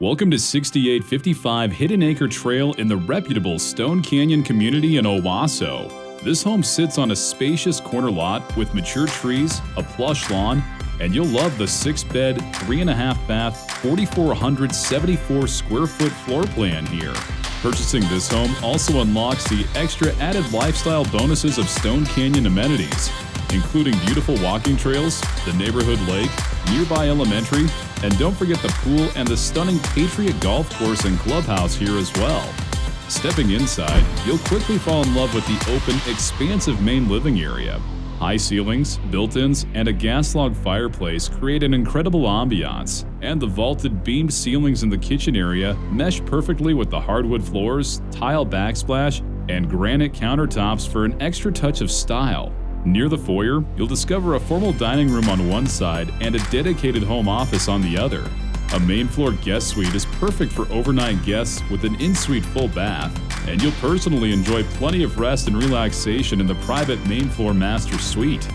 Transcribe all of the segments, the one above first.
Welcome to 6855 Hidden Acre Trail in the reputable Stone Canyon community in Owasso. This home sits on a spacious corner lot with mature trees, a plush lawn, and you'll love the 6-bed, 3.5 bath, 4,474 square foot floor plan here. Purchasing this home also unlocks the extra added lifestyle bonuses of Stone Canyon amenities, including beautiful walking trails, the neighborhood lake, nearby elementary, and don't forget the pool and the stunning Patriot golf course and clubhouse here as well. Stepping inside, you'll quickly fall in love with the open, expansive main living area. High ceilings, built-ins, and a gas log fireplace create an incredible ambiance, and the vaulted beamed ceilings in the kitchen area mesh perfectly with the hardwood floors, tile backsplash, and granite countertops for an extra touch of style. Near the foyer, you'll discover a formal dining room on one side and a dedicated home office on the other. A main floor guest suite is perfect for overnight guests with an in-suite full bath, and you'll personally enjoy plenty of rest and relaxation in the private main floor master suite.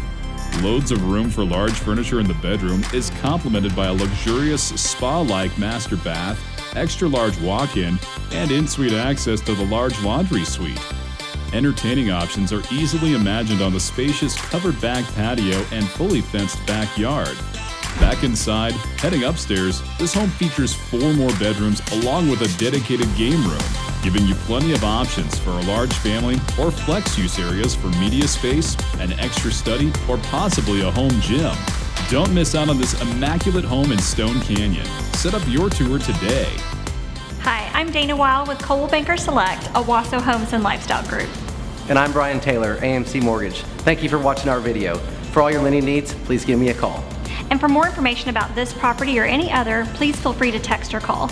Loads of room for large furniture in the bedroom is complemented by a luxurious spa-like master bath, extra large walk-in, and in-suite access to the large laundry suite. Entertaining options are easily imagined on the spacious covered back patio and fully fenced backyard. Back inside, heading upstairs, this home features 4 more bedrooms along with a dedicated game room, giving you plenty of options for a large family or flex use areas for media space, an extra study, or possibly a home gym. Don't miss out on this immaculate home in Stone Canyon. Set up your tour today. Hi, I'm Dana Weil with Coldwell Banker Select, Owasso Homes and Lifestyle Group. And I'm Brian Taylor, AMC Mortgage. Thank you for watching our video. For all your lending needs, please give me a call. And for more information about this property or any other, please feel free to text or call.